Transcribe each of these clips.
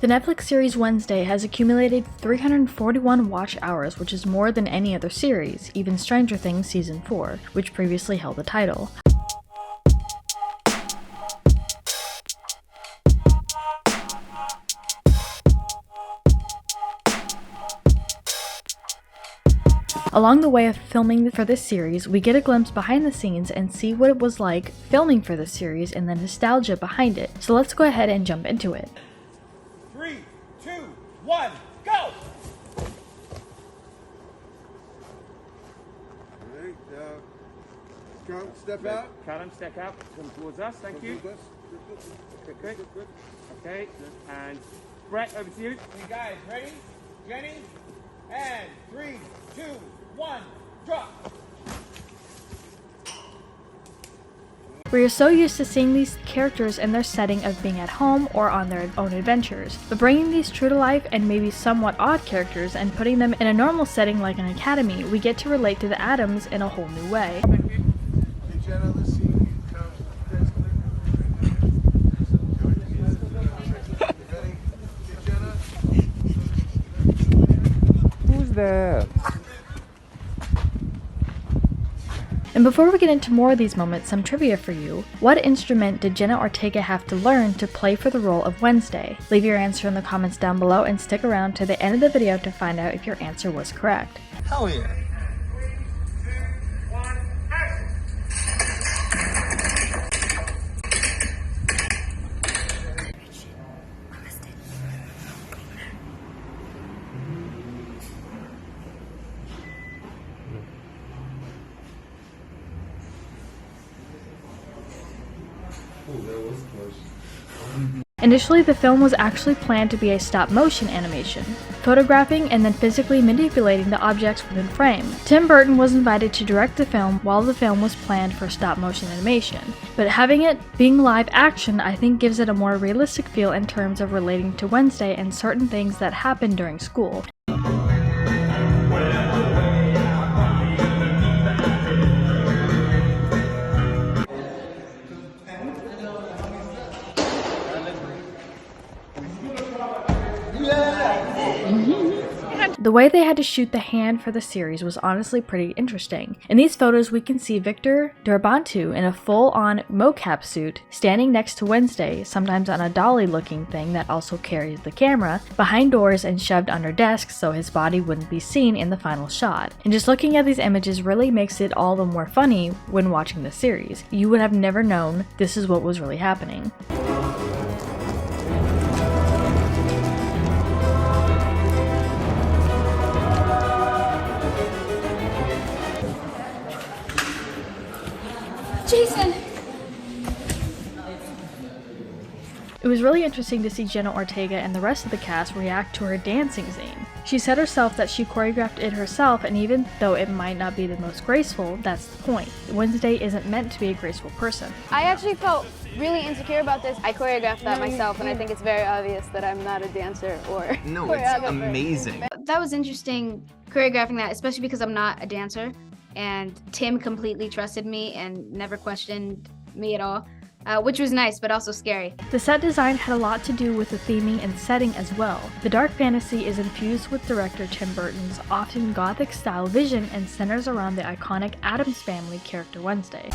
The Netflix series Wednesday has accumulated 341 watch hours, which is more than any other series, even Stranger Things Season 4, which previously held the title. Along the way of filming for this series, we get a glimpse behind the scenes and see what it was like filming for this series and the nostalgia behind it. So let's go ahead and jump into it. 3, 2, 1, go! Alright, count, step out. Callum, step out, come towards us, thank you. Good. Okay, and Brett, over to you. You guys, ready? Jenny? And 3, 2, 1, drop! We are so used to seeing these characters in their setting of being at home or on their own adventures, but bringing these true to life and maybe somewhat odd characters and putting them in a normal setting like an academy, we get to relate to the Addams in a whole new way. Hey Jenna, let's see you count. Ready? Hey Jenna. Who's there? And before we get into more of these moments, some trivia for you. What instrument did Jenna Ortega have to learn to play for the role of Wednesday? Leave your answer in the comments down below and stick around to the end of the video to find out if your answer was correct. Hell yeah. Initially, the film was actually planned to be a stop-motion animation, photographing and then physically manipulating the objects within frame. Tim Burton was invited to direct the film while the film was planned for stop-motion animation, but having it being live action I think gives it a more realistic feel in terms of relating to Wednesday and certain things that happen during school. The way they had to shoot the hand for the series was honestly pretty interesting. In these photos we can see Victor Durbantu in a full-on mocap suit, standing next to Wednesday, sometimes on a dolly looking thing that also carries the camera, behind doors and shoved under desks so his body wouldn't be seen in the final shot. And just looking at these images really makes it all the more funny when watching the series. You would have never known this is what was really happening. Jason! It was really interesting to see Jenna Ortega and the rest of the cast react to her dancing scene. She said herself that she choreographed it herself, and even though it might not be the most graceful, that's the point. Wednesday isn't meant to be a graceful person. I actually felt really insecure about this. I choreographed that myself, and I think it's very obvious that I'm not a dancer or No, it's amazing. That was interesting choreographing that, especially because I'm not a dancer, and Tim completely trusted me and never questioned me at all, which was nice but also scary. The set design had a lot to do with the theming and setting as well. The dark fantasy is infused with director Tim Burton's often gothic style vision and centers around the iconic Addams Family character Wednesday.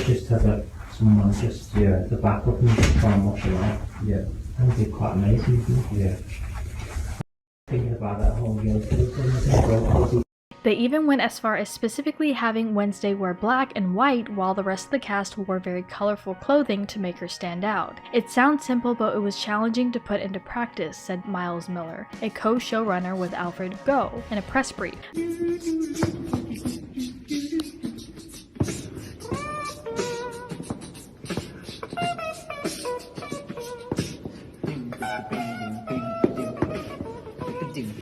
Just have someone just the back of them to try and wash it off. Yeah, that would be quite amazing. Yeah. Thinking about that whole thing. They even went as far as specifically having Wednesday wear black and white while the rest of the cast wore very colorful clothing to make her stand out. It sounds simple, but it was challenging to put into practice, said Miles Miller, a co-showrunner with Alfred Go, in a press brief.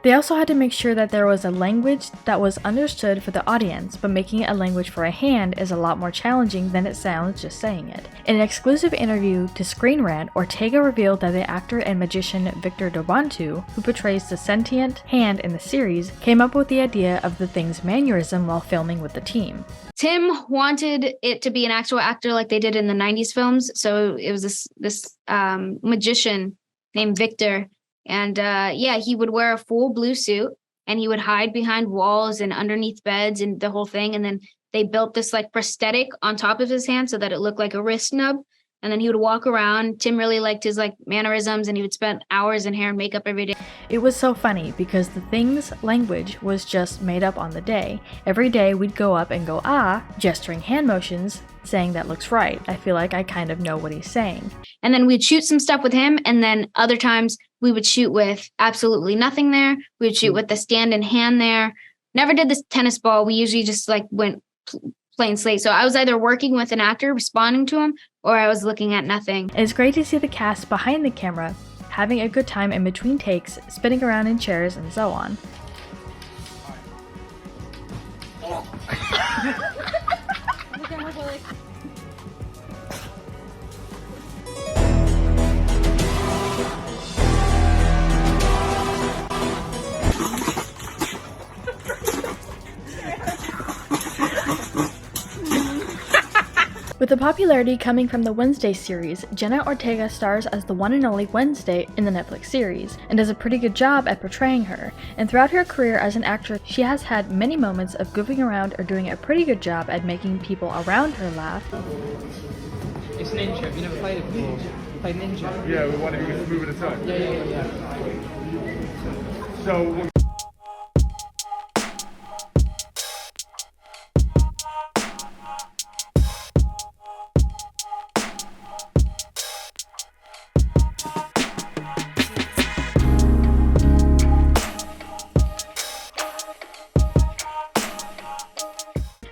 They also had to make sure that there was a language that was understood for the audience, but making it a language for a hand is a lot more challenging than it sounds just saying it. In an exclusive interview to Screen Rant, Ortega revealed that the actor and magician Victor Dobantu, who portrays the sentient hand in the series, came up with the idea of the thing's mannerism while filming with the team. Tim wanted it to be an actual actor like they did in the 90s films. So it was this magician named Victor. And yeah, he would wear a full blue suit and he would hide behind walls and underneath beds and the whole thing. And then they built this like prosthetic on top of his hand so that it looked like a wrist nub. And then he would walk around. Tim really liked his like mannerisms and he would spend hours in hair and makeup every day. It was so funny because the thing's language was just made up on the day. Every day we'd go up and go, ah, gesturing hand motions, saying that looks right. I feel like I kind of know what he's saying. And then we'd shoot some stuff with him. And then other times we would shoot with absolutely nothing there. We would shoot with the stand in hand there. Never did this tennis ball. We usually just like went plain slate. So I was either working with an actor responding to him or I was looking at nothing. It's great to see the cast behind the camera having a good time in between takes, spinning around in chairs and so on. With the popularity coming from the Wednesday series, Jenna Ortega stars as the one and only Wednesday in the Netflix series, and does a pretty good job at portraying her. And throughout her career as an actress, she has had many moments of goofing around or doing a pretty good job at making people around her laugh. It's Ninja. Have you never played it before? Played Ninja? Yeah, we wanted to just move it aside. Yeah. So.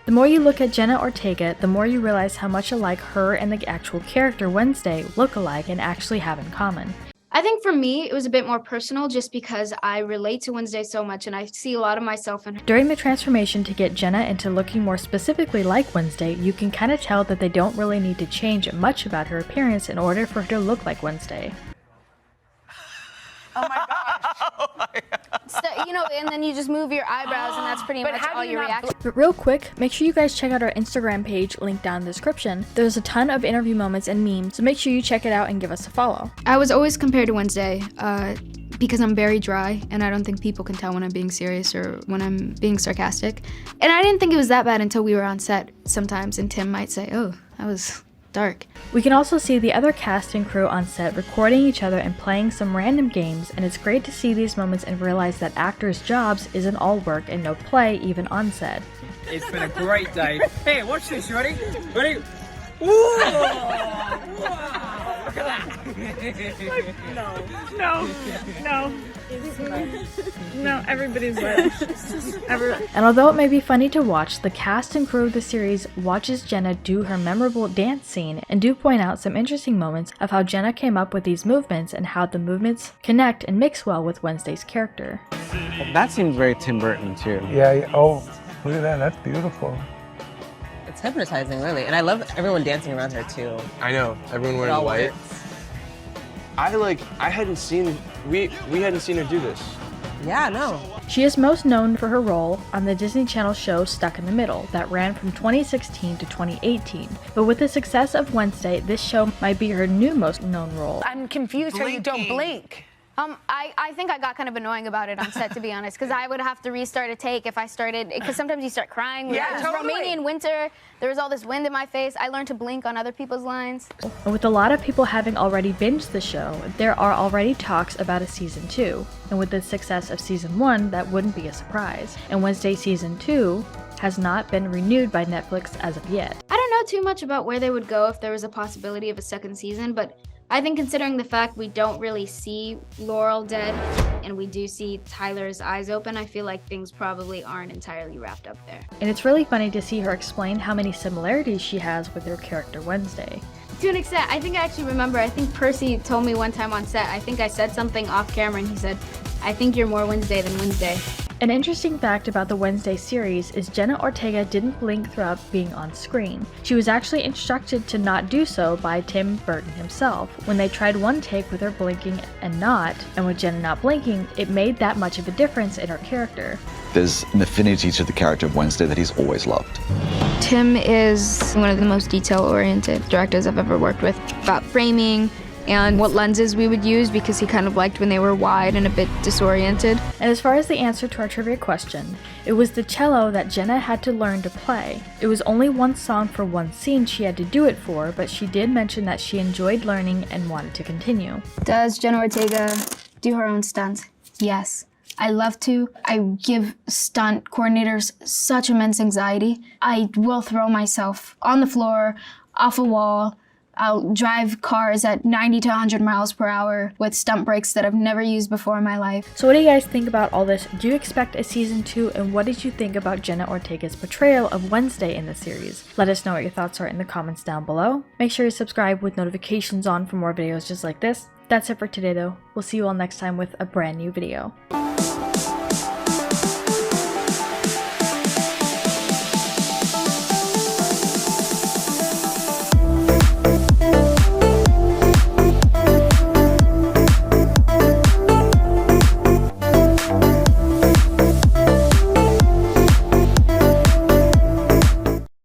The more you look at Jenna Ortega, the more you realize how much alike her and the actual character Wednesday look alike and actually have in common. I think for me, it was a bit more personal just because I relate to Wednesday so much and I see a lot of myself in her. During the transformation to get Jenna into looking more specifically like Wednesday, you can kind of tell that they don't really need to change much about her appearance in order for her to look like Wednesday. Oh my gosh. Oh my God. So, you know, and then you just move your eyebrows and that's pretty much all your reaction. But real quick, make sure you guys check out our Instagram page, linked down in the description. There's a ton of interview moments and memes, so make sure you check it out and give us a follow. I was always compared to Wednesday because I'm very dry and I don't think people can tell when I'm being serious or when I'm being sarcastic. And I didn't think it was that bad until we were on set sometimes and Tim might say, oh, that was dark. We can also see the other cast and crew on set recording each other and playing some random games, and it's great to see these moments and realize that actors' jobs isn't all work and no play even on set. It's been a great day. Hey, watch this, you ready? Ready? Whoa! Look at that! No, everybody's wet. And although it may be funny to watch, the cast and crew of the series watches Jenna do her memorable dance scene and do point out some interesting moments of how Jenna came up with these movements and how the movements connect and mix well with Wednesday's character. That seems very Tim Burton too. Yeah, oh, look at that, that's beautiful. It's hypnotizing, really. And I love everyone dancing around her, too. I know, everyone It wearing all white. works. I hadn't seen, we hadn't seen her do this. Yeah, no. She is most known for her role on the Disney Channel show Stuck in the Middle that ran from 2016 to 2018. But with the success of Wednesday, this show might be her new most known role. I'm confused how you don't blink. I think I got kind of annoying about it on set, to be honest, because I would have to restart a take if I started, because sometimes you start crying. Yeah, It was totally. Romanian winter, there was all this wind in my face. I learned to blink on other people's lines. And with a lot of people having already binged the show, there are already talks about a season 2. And with the success of season 1, that wouldn't be a surprise. And Wednesday season 2 has not been renewed by Netflix as of yet. I don't know too much about where they would go if there was a possibility of a second season, but I think considering the fact we don't really see Laurel dead and we do see Tyler's eyes open, I feel like things probably aren't entirely wrapped up there. And it's really funny to see her explain how many similarities she has with her character Wednesday. To an extent, I think I actually remember, I think Percy told me one time on set, I think I said something off camera and he said, I think you're more Wednesday than Wednesday. An interesting fact about the Wednesday series is Jenna Ortega didn't blink throughout being on screen. She was actually instructed to not do so by Tim Burton himself. When they tried one take with her blinking and not, and with Jenna not blinking, it made that much of a difference in her character. There's an affinity to the character of Wednesday that he's always loved. Tim is one of the most detail-oriented directors I've ever worked with. About framing and what lenses we would use, because he kind of liked when they were wide and a bit disoriented. And as far as the answer to our trivia question, it was the cello that Jenna had to learn to play. It was only one song for one scene she had to do it for, but she did mention that she enjoyed learning and wanted to continue. Does Jenna Ortega do her own stunts? Yes. I love to. I give stunt coordinators such immense anxiety. I will throw myself on the floor, off a wall. I'll drive cars at 90 to 100 miles per hour with stunt brakes that I've never used before in my life. So what do you guys think about all this? Do you expect a season 2, and what did you think about Jenna Ortega's portrayal of Wednesday in the series? Let us know what your thoughts are in the comments down below. Make sure you subscribe with notifications on for more videos just like this. That's it for today though. We'll see you all next time with a brand new video.